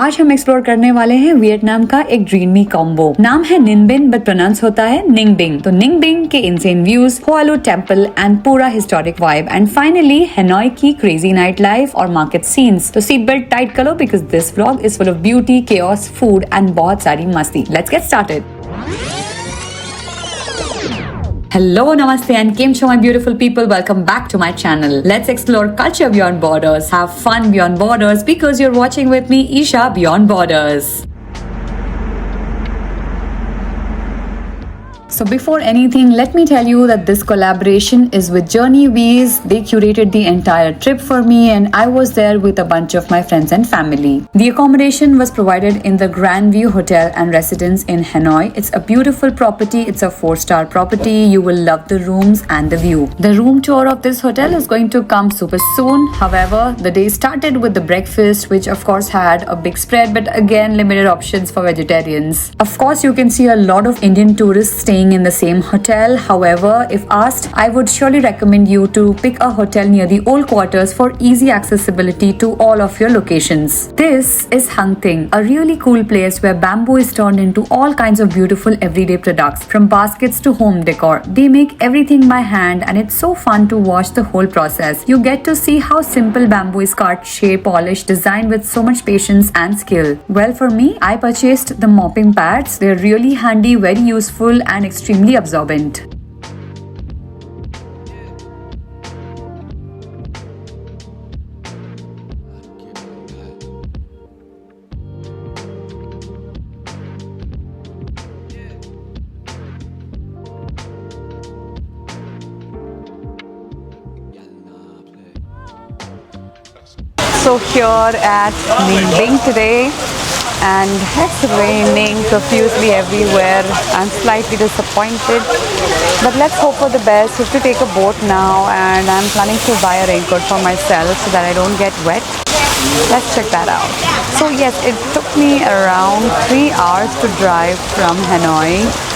आज हम एक्सप्लोर करने वाले हैं वियतनाम का एक ड्रीमी कॉम्बो। नाम है Ninh Binh बट प्रोनाउंस होता है Ninh Binh। तो Ninh Binh के insane views, Hoa Lu Temple and पूरा historic vibe and finally Hanoi की क्रेजी नाइट लाइफ और मार्केट सीन्स। तो सीट बेल्ट टाइट करो because this vlog is full of beauty, chaos, food and बहुत सारी मस्ती। Let's get started. Hello, namaste and Kim Show my beautiful people. Welcome back to my channel. Let's explore culture beyond borders, have fun beyond borders because you're watching with me, Isha Beyond Borders. So before anything, let me tell you that this collaboration is with Journeyweez. They curated the entire trip for me and I was there with a bunch of my friends and family. The accommodation was provided in the Grand View Hotel and Residence in Hanoi. It's a beautiful property. It's a 4-star property. You will love the rooms and the view. The room tour of this hotel is going to come super soon. However, the day started with the breakfast, which of course had a big spread, but again limited options for vegetarians. Of course, you can see a lot of Indian tourists staying in the same hotel. However, if asked, I would surely recommend you to pick a hotel near the old quarters for easy accessibility to all of your locations. This is Hang Ting, a really cool place where bamboo is turned into all kinds of beautiful everyday products, from baskets to home decor. They make everything by hand and it's so fun to watch the whole process. You get to see how simple bamboo is cut, shaped, polished, designed with so much patience and skill. Well, for me, I purchased the mopping pads. They're really handy, very useful and extremely absorbent. So here at Ninh Binh today, and it's raining profusely everywhere. I'm slightly disappointed, but let's hope for the best. We have to take a boat now and I'm planning to buy a raincoat for myself so that I don't get wet. Let's check that out. So yes, it took me around 3 hours to drive from Hanoi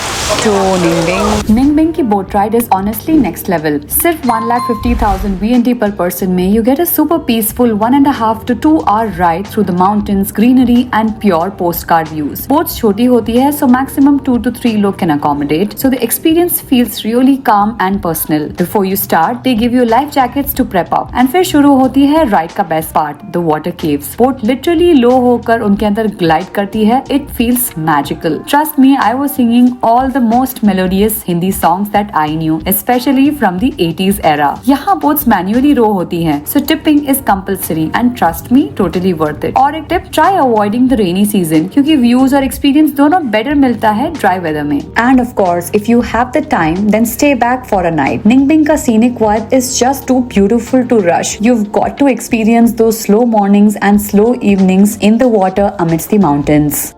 to Ninh Binh. Ninh Binh की boat ride is honestly next level. सिर्फ 1,50,000 VNT per person में you get a super peaceful 1.5 to 2 hour ride through the mountains, greenery and pure postcard views. Boats छोटी होती है so maximum 2 to 3 लोग can accommodate. So the experience feels really calm and personal. Before you start, they give you life jackets to prep up. And फिर शुरू होती है ride का best part, the water caves. Boat literally low होकर उनके अंदर glide करती है. It feels magical. Trust me, I was singing all the most melodious Hindi songs that I knew, especially from the 80s era. यहाँ boats manually row होती हैं, so tipping is compulsory and trust me, totally worth it. और एक tip, try avoiding the rainy season क्योंकि views और experience दोनों better मिलता है dry weather में. And of course, if you have the time, then stay back for a night. Ninh Binh का scenic vibe is just too beautiful to rush. You've got to experience those slow mornings and slow evenings in the water amidst the mountains.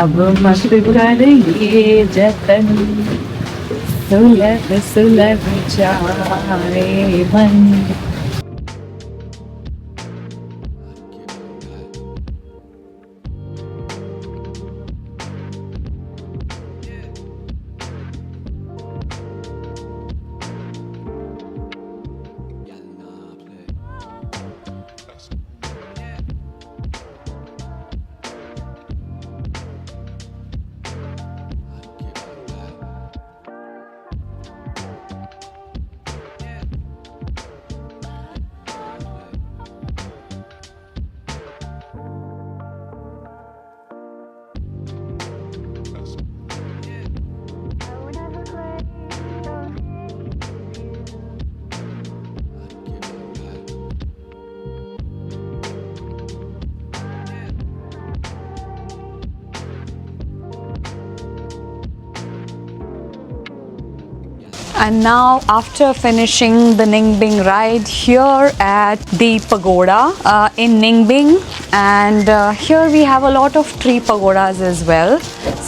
अब मस्त करेंगे जतन, सुलभ सुलभ जाए मन। And now after finishing the Ninh Binh ride here at the pagoda in Ninh Binh, and here we have a lot of tree pagodas as well.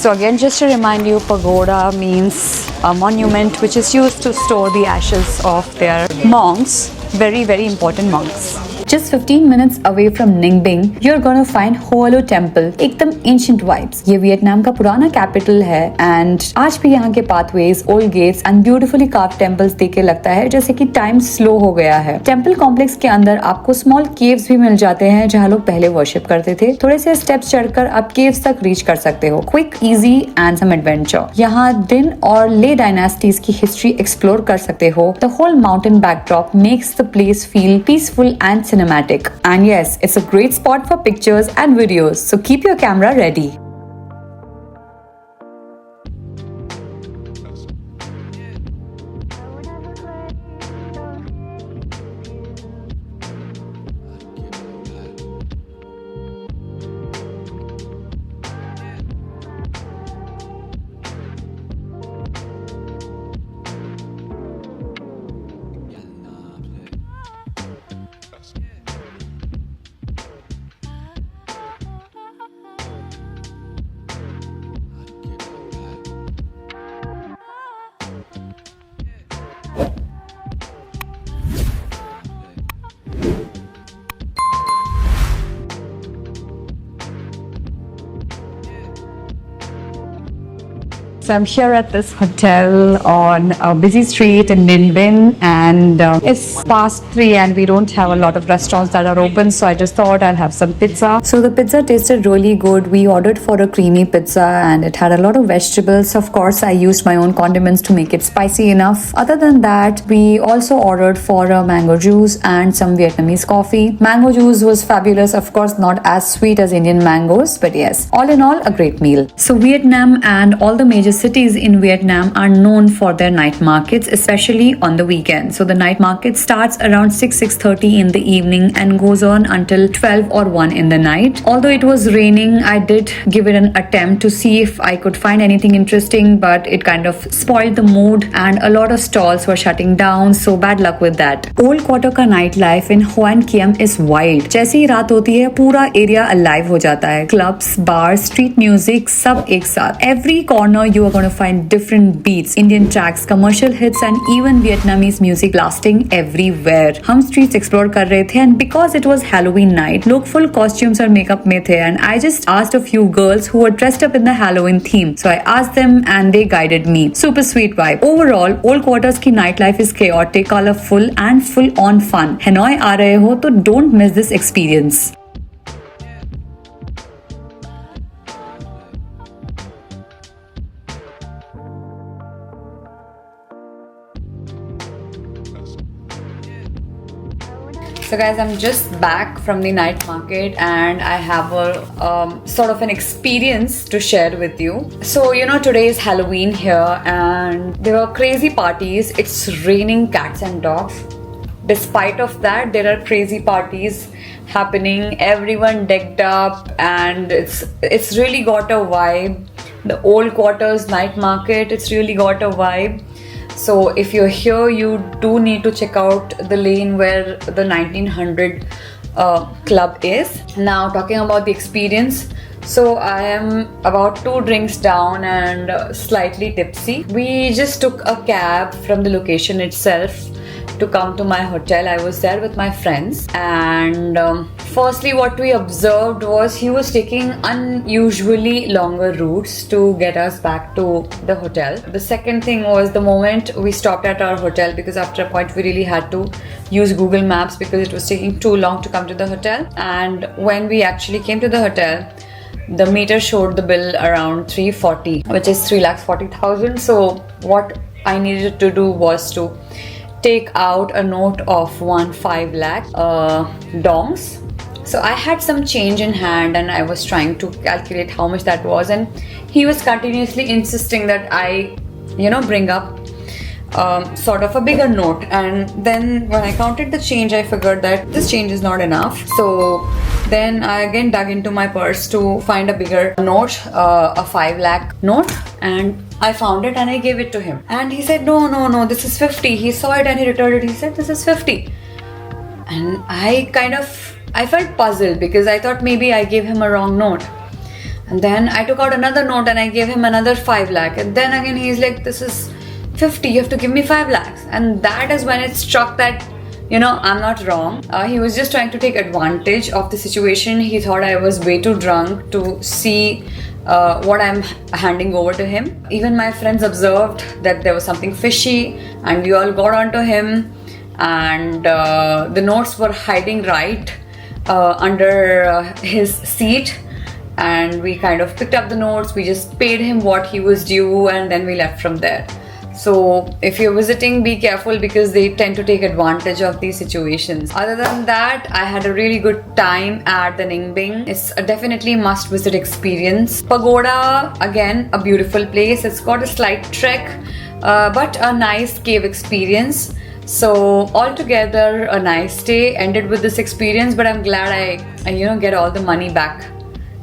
So again, just to remind you, pagoda means a monument which is used to store the ashes of their monks, very very important monks. Just 15 minutes away from Ninh Binh, you're gonna find Hoa Lu Temple. एकदम ancient vibes. ये Vietnam का पुराना capital है and आज भी यहाँ के pathways, old gates and beautifully carved temples देख के लगता है जैसे कि time slow हो गया है. Temple complex के अंदर आपको small caves भी मिल जाते हैं जहाँ लोग पहले worship करते थे. थोड़े से steps चढ़कर आप caves तक reach कर सकते हो. Quick, easy and some adventure. यहाँ दिन और ले dynasties की history explore कर सकते हो. The whole mountain backdrop makes the place feel peaceful and cinematic. And yes, it's a great spot for pictures and videos, so keep your camera ready. So I'm here at this hotel on a busy street in Ninh Binh, and it's past 3 and we don't have a lot of restaurants that are open, so I just thought I'll have some pizza. So the pizza tasted really good. We ordered for a creamy pizza and it had a lot of vegetables. Of course, I used my own condiments to make it spicy enough. Other than that, we also ordered for a mango juice and some Vietnamese coffee. Mango juice was fabulous. Of course, not as sweet as Indian mangoes, but yes, all in all, a great meal. So Vietnam and all the major cities in Vietnam are known for their night markets, especially on the weekend. So the night market starts around 6:30 in the evening and goes on until 12 or 1 in the night. Although it was raining, I did give it an attempt to see if I could find anything interesting, but it kind of spoiled the mood and a lot of stalls were shutting down, so bad luck with that. Old quarter का night life in Hoan Kiem is wild. जैसे ही रात होती है, पूरा area alive हो जाता है. Clubs, bars, street music, सब एक साथ. Every corner you are going to find different beats, Indian tracks, commercial hits and even Vietnamese music blasting everywhere. हम streets explore कर रहे थे and because it was Halloween night, लोग full costumes और makeup में थे and I just asked a few girls who were dressed up in the Halloween theme. So I asked them and they guided me. Super sweet vibe. Overall, old quarters की nightlife is chaotic, colorful and full on fun. Hanoi आ रहे हो तो don't miss this experience. So guys, I'm just back from the night market and I have a sort of an experience to share with you. So you know, today is Halloween here and there are crazy parties. It's raining cats and dogs. Despite of that, there are crazy parties happening, everyone decked up and it's really got a vibe. The old quarters night market, it's really got a vibe. So if you're here, you do need to check out the lane where the 1900 club is. Now talking about the experience, so I am about 2 drinks down and slightly tipsy. We just took a cab from the location itself to come to my hotel. I was there with my friends and firstly what we observed was he was taking unusually longer routes to get us back to the hotel. The second thing was the moment we stopped at our hotel, because after a point we really had to use Google Maps because it was taking too long to come to the hotel, and when we actually came to the hotel, the meter showed the bill around 340, which is 3,40,000. So what I needed to do was to take out a note of 1.5 lakh dongs. So I had some change in hand and I was trying to calculate how much that was, and he was continuously insisting that I, you know, bring up sort of a bigger note. And then when I counted the change, I figured that this change is not enough. So Then I again dug into my purse to find a bigger note, a 5 lakh note, and I found it and I gave it to him. And he said, no, this is 50. He saw it and he returned it. He said, this is 50. And I felt puzzled because I thought maybe I gave him a wrong note. And then I took out another note and I gave him another 5 lakh. And then again he's like, this is 50, you have to give me 5 lakhs. And that is when it struck that, I'm not wrong. He was just trying to take advantage of the situation. He thought I was way too drunk to see what I'm handing over to him. Even my friends observed that there was something fishy, and we all got onto him, and the notes were hiding right under his seat. And we kind of picked up the notes, we just paid him what he was due, and then we left from there. So if you're visiting, be careful because they tend to take advantage of these situations. Other than that, I had a really good time at the Ninh Binh. It's a definitely must visit experience. Pagoda, again, a beautiful place. It's got a slight trek, but a nice cave experience. So altogether, a nice day. Ended with this experience, but I'm glad I get all the money back.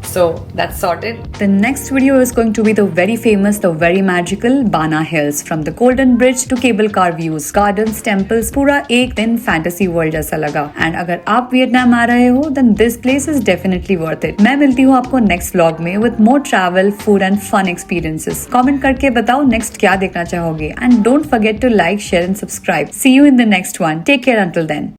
So that's sorted. The next video is going to be the very famous, the very magical Bana Hills. From the Golden Bridge to cable car views, gardens, temples, पूरा एक दिन fantasy world जैसा लगा. And अगर आप Vietnam आ रहे हो, then this place is definitely worth it. मैं मिलती हूँ आपको next vlog में with more travel, food and fun experiences. Comment करके बताओ next क्या देखना चाहोगे. And don't forget to like, share and subscribe. See you in the next one. Take care until then.